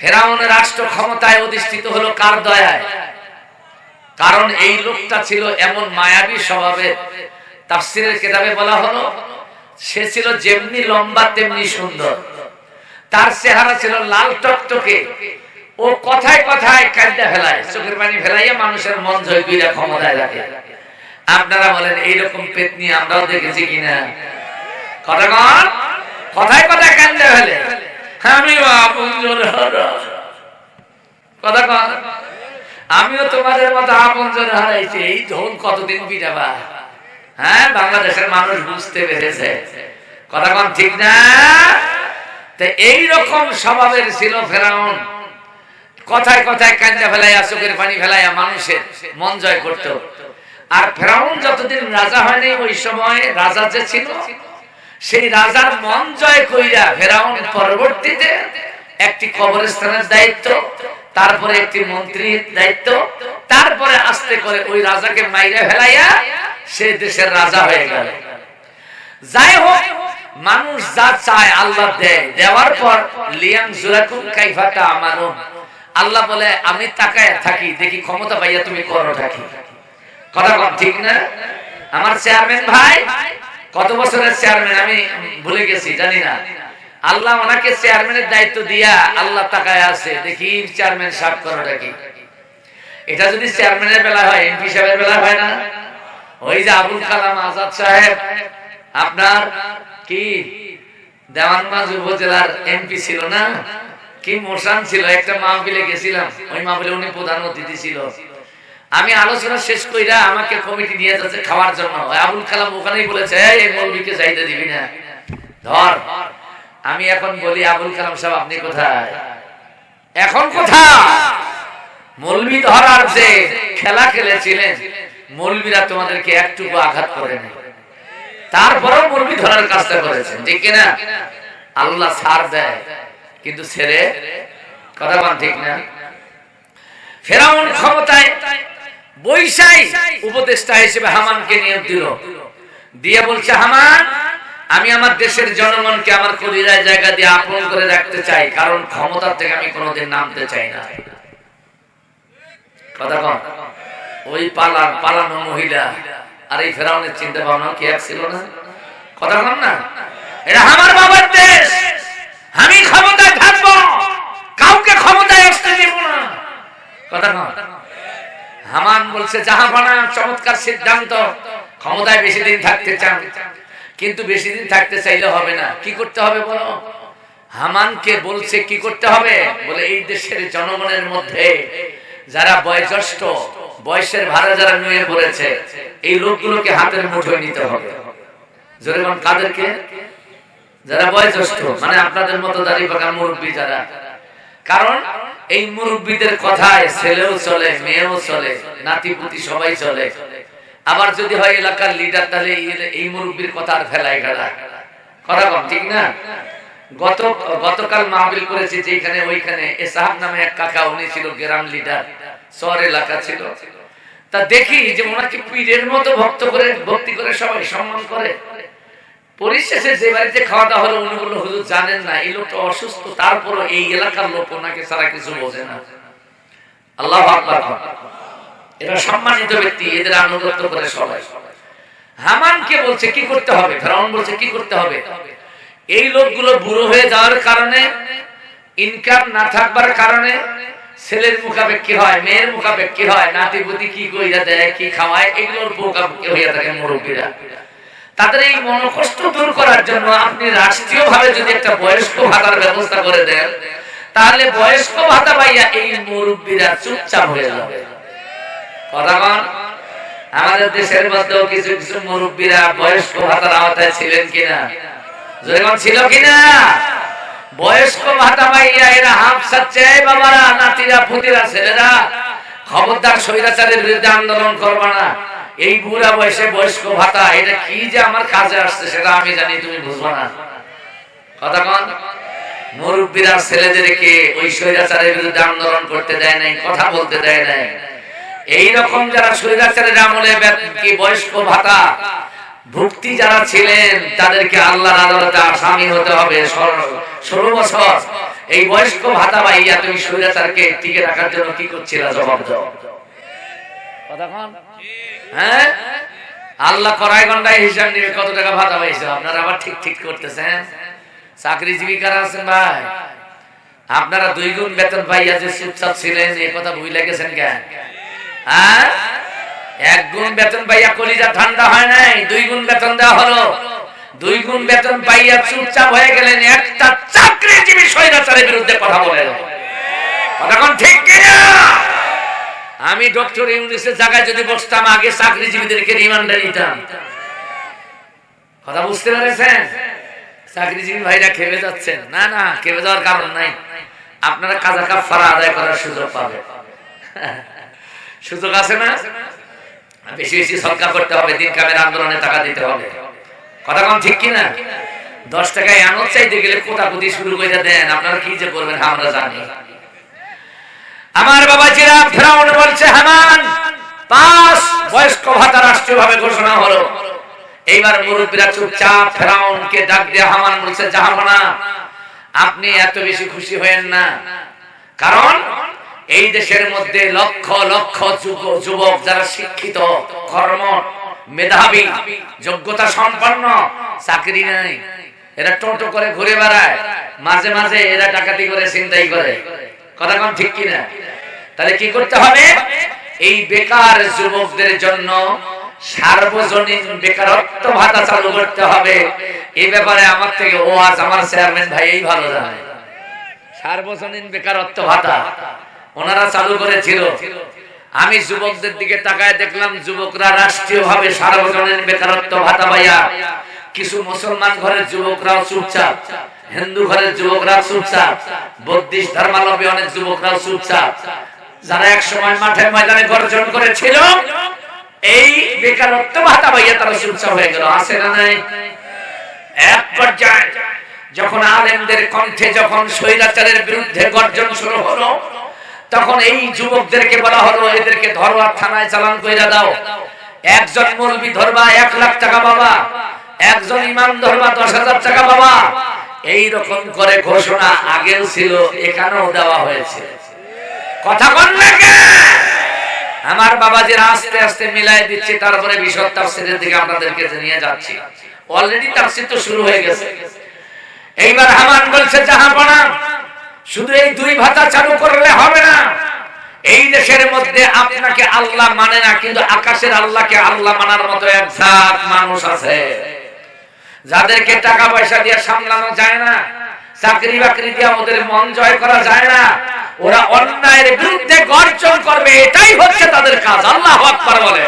ফেরাউনের রাষ্ট্র ক্ষমতায় অধিষ্ঠিত হলো কার দয়ায়? কারণ এই লোকটা ছিল এমন মায়াবী স্বভাবের। তাফসীরের কিতাবে বলা হলো সে ছিল যেমনি লম্বা তেমনি সুন্দর, তার চেহারা ছিল লাল টকটকে, ও কথায় কথায় কাঁদতে ফেলায়, চোখের পানি ফেলাইয়া মানুষের মন জয় করে ক্ষমতায় রাখে। আপনারা বলেন এইরকম পেতনি আমরাও দেখেছি কিনা? কথায় কথায় কাঁদতে ফেলে, আমি আমিও তোমাদের মতো আপনজন হারাইছি, এই ধন কতদিন পিটাবা? হ্যাঁ, বাংলাদেশের মানুষ বুঝতে পেরেছে। কথা কন ঠিক না? এইরকম স্বভাবের ছিল ফেরাউন, কথায় কথায় কান্না ফেলাইয়া চোখের পানি ফেলাইয়া মানুষের মন জয় করত। আর ফেরাউন যতদিন রাজা হয়নি ওই সময় রাজা যে ছিল সেই রাজার মন জয় কইরা ফেরাউন পরবর্তীতে একটি কবরস্থানের দায়িত্ব, তারপরে একটি মন্ত্রীর দায়িত্ব, তারপরে আস্তে করে ওই রাজাকে মাইরা ফেলাইয়া সে দেশের রাজা হয়ে গেল। যাই হোক, মানুষ যা চায় আল্লাহ দেয়, দেওয়ার পর লিয়াং জুরাকুম কাইফা তা'মালুন, আল্লাহ বলে আমি তাকায় থাকি দেখি ক্ষমতা পাইয়া তুমি করো থাকি। কথা বল ঠিক না? আমার চেয়ারম্যান ভাই কত বছরের চেয়ারম্যান আমি ভুলে গেছি, জানি না। আল্লাহ ওনাকে চেয়ারম্যানের দায়িত্ব দিয়া আল্লাহ তাকায় আছে দেখি চেয়ারম্যান সাফ করো থাকি। এটা যদি চেয়ারম্যানের বেলা হয়, এমপি সাহেবের বেলা হয় না? ওই যে আবুল কালাম আজাদ সাহেব আপনার কি দেওয়ানগঞ্জ উপজেলার এমপি ছিল না? কি মোশান ছিল, একটা মাহফিলে গেছিলাম, ওই মাহফিলে উনি প্রধান অতিথি ছিল। আমি আলোচনা শেষ কইরা আমাকে কমিটি নিয়ে যাচ্ছে খাওয়ার জন্য, আবুল কালাম ওখানেই বলেছে এই মৌলবীকে চাইতে দিবি না, ধর। আমি এখন বলি আবুল কালাম সাহেব আপনি কোথায়? এখন কোথায়? মৌলবী ধরার যে খেলা খেলেছিলেন, মৌলবীরা তোমাদেরকে একটুকু আঘাত করেনি, তারপরেও মৌলবী ধরার কাজটা করেছেন, ঠিক কিনা? আল্লাহ ছাড় দেয় কিন্তু ছেড়ে, কথা বল ঠিক না? ফেরাউন ক্ষমতায় বৈশাই উপদেষ্টা হিসেবে হামানকে নিয়োগ দিল, দিয়ে বলছে হামান আমি আমার দেশের জনগণকে আমার কলিজায় জায়গা দিয়ে আপন করে রাখতে চাই, কারণ ক্ষমতার থেকে আমি কোনোদিন নামতে চাই না। কথা বল। ওই পালানো মহিলা আর এই ফেরাউনের চিন্তা ভাবনা কি এক ছিল না? কথা বল না, এটা আমার বাবার দেশ, আমি ক্ষমতায় থাকবো, কাউকে ক্ষমতায় আসতে দেব না। কথা বল। হামান বলছে জাহাপানা, চমৎকার সিদ্ধান্ত, ক্ষমতায় বেশি দিন থাকতে চান, কিন্তু বেশি দিন থাকতে চাইলে হবে না। কি করতে হবে বলো? হামানকে বলছে কি করতে হবে, বলে এই দেশের জনগণের মধ্যে যারা বয়োজ্যেষ্ঠ, বয়সের ভারে যারা নুয়ে পড়েছে, এই লোকগুলোকে হাতের মুঠোয় নিতে হবে। জোরে বল, কাদেরকে? যারা বয়োজ্যেষ্ঠ, মানে আপনাদের মতো দাড়ি পাকা মুরব্বী যারা। কারণ এই মুরব্বীদের কথায় ছেলেও চলে, মেয়েও চলে, নাতিপুতি সবাই চলে। আবার যদি হয় এলাকার লিডার, তাহলে এই মুরব্বীর কথা আর ফেলায় গেলা। কথা কম ঠিক না? গতকাল মাহফিল করেছি যেখানে, ওইখানে এসাহাব নামে এক কাকা, উনি ছিল গ্রাম লিডার, শহর এলাকা ছিল। তা দেখি যে ওনাকে পীরের মতো ভক্তি করে সবাই সম্মান করে। পরিশেষে যে বাড়িতে খাওয়া দাওয়া হলো, উনি বললো হুজুর জানেন না এই লোকটা অসুস্থ, তারপরও এই এলাকার লোক ওনাকে ছাড়া কিছু বোঝে না। আল্লাহু আকবার। এরা সম্মানিত ব্যক্তি, এদের আনুগত্য করে সবাই। হামানকে বলছে কি করতে হবে, ফেরাউন বলছে কি করতে হবে। এই লোকগুলো বুড়ো হয়ে যাওয়ার কারণে, ইনকাম না থাকবার কারণে ছেলের মুখাপেক্ষী হয়, মেয়ের মুখাপেক্ষী হয়, নাতিপুতি কি কইরা দেয়, কি খাওয়ায়, এগুলোর মুখাপেক্ষী হইয়া থাকে মুরব্বীরা। তাদের এই মনোকষ্ট দূর করার জন্য আপনি রাষ্ট্রীয় ভাবে যদি একটা বয়স্ক ভাতার ব্যবস্থা করে দেন, তাহলে বয়স্ক ভাতা পাইয়া এই মুরব্বীরা চুপচাপ হয়ে যাবে। কথা বল। আমাদের দেশের মধ্যেও কিছু কিছু মুরব্বীরা বয়স্ক ভাতার আওতায় ছিলেন কিনা? যেমন ছিল কিনা? বয়স্ক ভাতা পাইয়া এরা হাফ ছাড়ছে, বাবারা, নাতিরা, পুতিরা, ছেলেরা, খবরদার স্বৈরাচারের বিরুদ্ধে আন্দোলন করবা না। এই বুড়া বয়সে বয়স্ক ভাতা, এটা কি যে আমার কাজে আসছে সেটা আমি জানি, তুমি বুঝবো না। কথা কন। মুরব্বীরা ছেলেদেরকে ওই স্বৈরাচারের বিরুদ্ধে আন্দোলন করতে দেয় নাই, কথা বলতে দেয় নাই। এইরকম যারা স্বৈরাচারের আমলে কি বয়স্ক ভাতা ভুক্তি যারা ছিলেন, তাদেরকে আল্লাহর আদালতে আসামি হতে হবে 16 বছর। এই বয়স্ক ভাতা ভাইয়া তুমি স্বৈরাচারকে টিকে রাখার জন্য কি করছিলা? জবাব দাও। কথা কোন? হ্যাঁ, আল্লাহ কড়াই গন্ডায় হিসাব নিবে কত টাকা ভাতা পাইছো। আপনারা আবার ঠিক ঠিক করতেছেন। চাকরিজীবী কারা আছেন ভাই? আপনারা 2 গুণ বেতন পাইয়া যে চুপচাপ ছিলেন, এই কথা ভুলে গেছেন কেন? হ্যাঁ, 1 গুণ বেতন পাইয়া কলিজা ঠান্ডা হয় নাই, 2 গুণ বেতন দেওয়া হলো। 2 গুণ বেতন পাইয়া চুপচাপ হয়ে গেলেন। একটা চাকরিজীবী স্বৈরাচারের বিরুদ্ধে কথা বলেন। কথা কোন ঠিক কিনা? আমি ডক্টর ইউনূসের জায়গায় যদি বসতাম, আগে চাকরিজীবীদেরকে রিমান্ডে নিতাম। কথা বুঝতে পেরেছেন? চাকরিজীবী ভাইরা খেপে যাচ্ছেন। না না, খেপে যাওয়ার কারণ নাই। আপনারা কাজা কাফারা আদায় করার সুযোগ পাবেন। সুযোগ আছে না? বেশি বেশি সদকা করতে হবে, দিন কামের আন্দোলনে টাকা দিতে হবে। কথা কোন ঠিক কিনা? 10 টাকায় আনত চাইতে গেলে কোটাকুটি শুরু করে দেন। আপনারা কি যে করবেন আমরা জানি। আমার বাবাজিরা, ফেরাউন বলছে হামান 5 বয়স্ক ভাতা রাষ্ট্রীয়ভাবে ঘোষণা হলো। এইবার মুরব্বীরা চুপচাপ। ফেরাউনকে ডাক দিয়ে হামান বলছে, জাহাপনা আপনি এত বেশি খুশি হয়েন না, কারণ এই দেশের মধ্যে লক্ষ লক্ষ যুবক যারা শিক্ষিত, কর্মঠ, মেধাবী, যোগ্যতা সম্পন্ন, চাকরি নাই। এরা টোটো করে ঘুরে বেড়ায়, মাঝে মাঝে এরা ডাকাতি করে, ছিনতাই করে। কথা কোন ঠিক কিনা? তাহলে কি করতে হবে? এই বেকার যুবকদের জন্য সার্বজনীন বেকারত্ব ভাতা চালু করতে হবে। এই ব্যাপারে আমার থেকে ওয়াজ আমার চেয়ারম্যান ভাই এই ভালো জানে। সার্বজনীন বেকারত্ব ভাতা ওনারা চালু করেছিল। আমি যুবকদের দিকে তাকায় দেখলাম যুবকরা রাষ্ট্রীয়ভাবে সার্বজনীন বেকারত্ব ভাতা পাইয়া, কিছু মুসলমান ঘরের যুবকরাও চুপচাপ, হিন্দু ঘরের যুবকরা চুপচাপ, বৌদ্ধিস্ট ধর্মাবলম্বী অনেক যুবকরাও চুপচাপ। যারা এক সময় মাঠে ময়দানে গর্জন করেছিল, এই বেকারত্ব ভাতা পাইয়া তারা চুপচাপ হয়ে গেল। আছে না নাই? এক পর্যায়ে যখন আলেমদের কণ্ঠে যখন স্বৈরাচারের বিরুদ্ধে গর্জন শুরু হলো, তখন এই যুবকদেরকে বলা হলো, এদেরকে ধরো আর থানায় চালান কইরা দাও। একজন মৌলবি ধরবা 1 লাখ টাকা বাবা, একজন ইমাম ধরবা 10,000 টাকা বাবা। এই রকম করে ঘোষণা আগেও ছিল, এখানেও দেওয়া হয়েছে। কথা কোন লাগে? আমার বাবাজিরা আস্তে আস্তে মিলাই দিচ্ছে। তারপরে বিশদ তাফসীরের দিকে আপনাদেরকে নিয়ে যাচ্ছি। অলরেডি তাফসীর তো শুরু হয়ে গেছে। এইবার হামান বলছে, জাহাপনা শুধু এই 2 ভাতা চালু করলে হবে না। এই দেশের মধ্যে আপনাকে আল্লাহ মানে না, কিন্তু আকাশের আল্লাহকে আল্লাহ মানার মতো এক জাত মানুষ আছে, যাদেরকে টাকা পয়সা দিয়ে সামলানো যায় না, চাকরি বাকরি দিয়ে ওদের মন জয় করা যায় না। ওরা অন্যায়ের বিরুদ্ধে গর্জন করবে, এটাই হচ্ছে তাদের কাজ। আল্লাহু আকবার বলে।